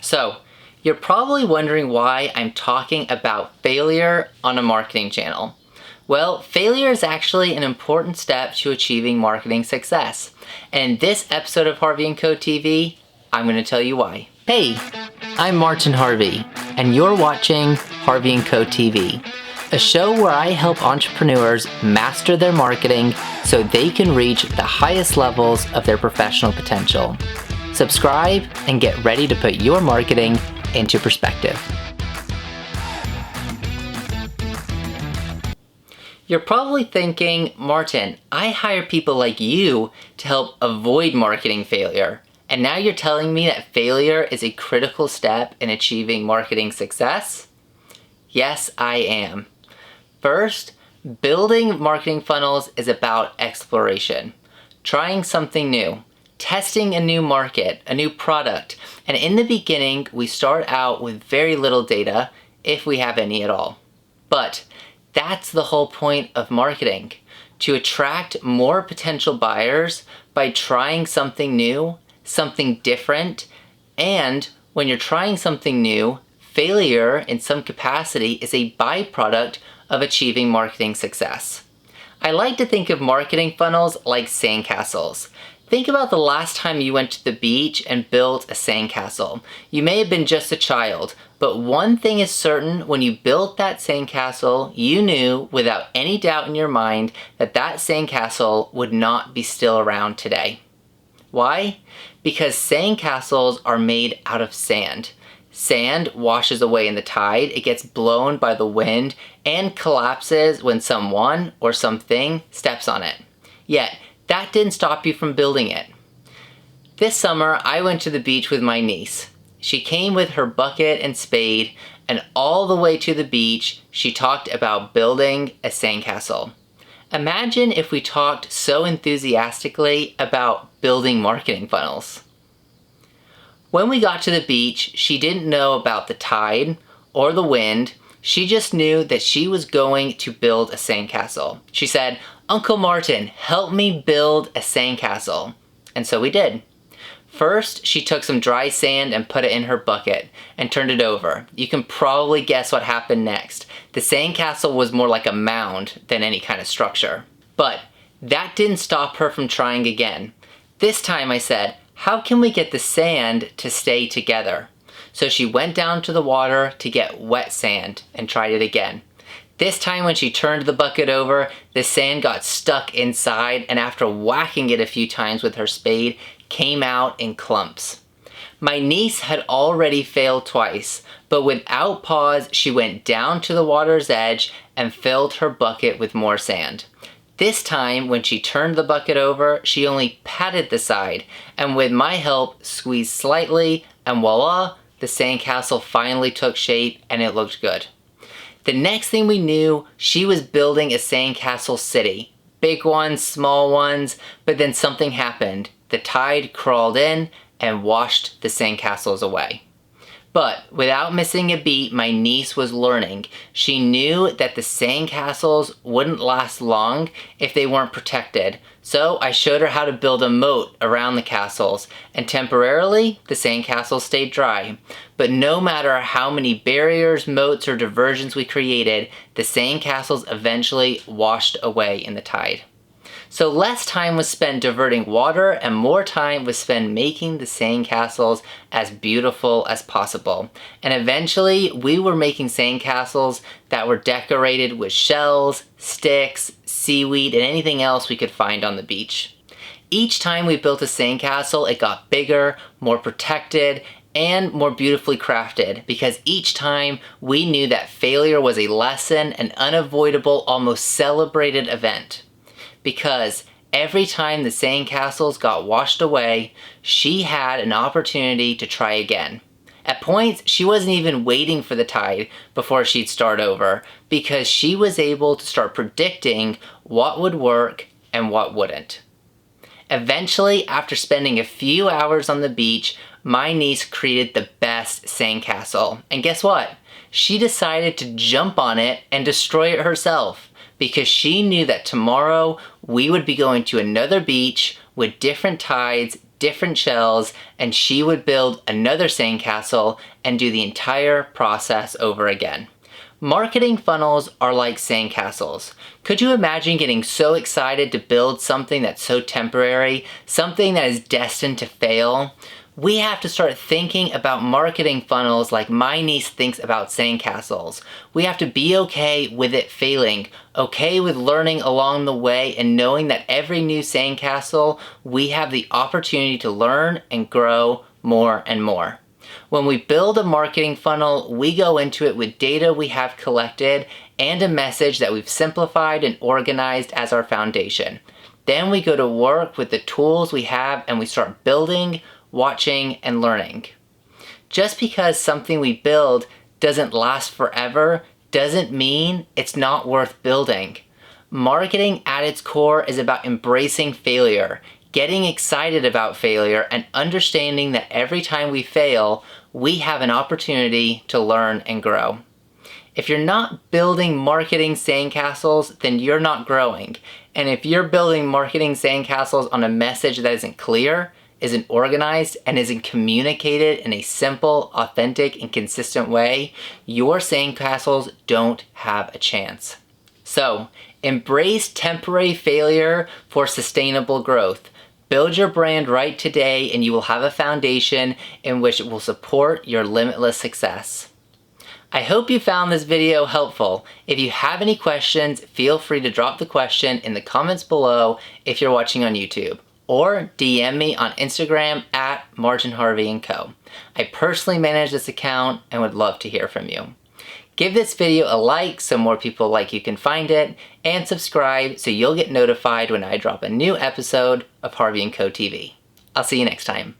So, you're probably wondering why I'm talking about failure on a marketing channel. Well, failure is actually an important step to achieving marketing success. And in this episode of Harvey & Co. TV, I'm going to tell you why. Hey, I'm Martin Harvey, and you're watching Harvey & Co. TV, a show where I help entrepreneurs master their marketing so they can reach the highest levels of their professional potential. Subscribe and get ready to put your marketing into perspective. You're probably thinking, Martin, I hire people like you to help avoid marketing failure. And now you're telling me that failure is a critical step in achieving marketing success? Yes, I am. First, building marketing funnels is about exploration, trying something new, testing a new market, a new product. And in the beginning, we start out with very little data, if we have any at all. But that's the whole point of marketing, to attract more potential buyers by trying something new, something different, and when you're trying something new, failure in some capacity is a byproduct of achieving marketing success. I like to think of marketing funnels like sandcastles. Think about the last time you went to the beach and built a sandcastle. You may have been just a child, but one thing is certain: when you built that sandcastle, you knew without any doubt in your mind that that sandcastle would not be still around today. Why? Because sandcastles are made out of sand. Sand washes away in the tide, it gets blown by the wind, and collapses when someone or something steps on it. Yet, that didn't stop you from building it. This summer, I went to the beach with my niece. She came with her bucket and spade, and all the way to the beach, she talked about building a sandcastle. Imagine if we talked so enthusiastically about building marketing funnels. When we got to the beach, she didn't know about the tide or the wind. She just knew that she was going to build a sandcastle. She said, "Uncle Martin, help me build a sandcastle." And so we did. First, she took some dry sand and put it in her bucket and turned it over. You can probably guess what happened next. The sandcastle was more like a mound than any kind of structure. But that didn't stop her from trying again. This time I said, "How can we get the sand to stay together?" So she went down to the water to get wet sand and tried it again. This time when she turned the bucket over, the sand got stuck inside, and after whacking it a few times with her spade, came out in clumps. My niece had already failed twice, but without pause, she went down to the water's edge and filled her bucket with more sand. This time, when she turned the bucket over, she only patted the side, and with my help, squeezed slightly, and voila, the sandcastle finally took shape and it looked good. The next thing we knew, she was building a sandcastle city. Big ones, small ones, but then something happened. The tide crawled in and washed the sandcastles away. But without missing a beat, my niece was learning. She knew that the sandcastles wouldn't last long if they weren't protected. So I showed her how to build a moat around the castles, and temporarily the sandcastles stayed dry. But no matter how many barriers, moats, or diversions we created, the sandcastles eventually washed away in the tide. So less time was spent diverting water and more time was spent making the sandcastles as beautiful as possible. And eventually we were making sandcastles that were decorated with shells, sticks, seaweed, and anything else we could find on the beach. Each time we built a sandcastle, it got bigger, more protected, and more beautifully crafted, because each time we knew that failure was a lesson, an unavoidable, almost celebrated event. Because every time the sandcastles got washed away, she had an opportunity to try again. At points, she wasn't even waiting for the tide before she'd start over, because she was able to start predicting what would work and what wouldn't. Eventually, after spending a few hours on the beach, my niece created the best sandcastle. And guess what? She decided to jump on it and destroy it herself, because she knew that tomorrow we would be going to another beach with different tides, different shells, and she would build another sandcastle and do the entire process over again. Marketing funnels are like sandcastles. Could you imagine getting so excited to build something that's so temporary, something that is destined to fail? We have to start thinking about marketing funnels like my niece thinks about sandcastles. We have to be okay with it failing, okay with learning along the way, and knowing that every new sandcastle, we have the opportunity to learn and grow more and more. When we build a marketing funnel, we go into it with data we have collected and a message that we've simplified and organized as our foundation. Then we go to work with the tools we have and we start building, watching, and learning. Just because something we build doesn't last forever doesn't mean it's not worth building. Marketing at its core is about embracing failure, getting excited about failure, and understanding that every time we fail, we have an opportunity to learn and grow. If you're not building marketing sandcastles, then you're not growing. And if you're building marketing sandcastles on a message that isn't clear, isn't organized, and isn't communicated in a simple, authentic, and consistent way, your sandcastles don't have a chance. So, embrace temporary failure for sustainable growth. Build your brand right today and you will have a foundation in which it will support your limitless success. I hope you found this video helpful. If you have any questions, feel free to drop the question in the comments below if you're watching on YouTube, or DM me on Instagram at MartinHarvey&Co. I personally manage this account and would love to hear from you. Give this video a like so more people like you can find it, and subscribe so you'll get notified when I drop a new episode of Harvey & Co TV. I'll see you next time.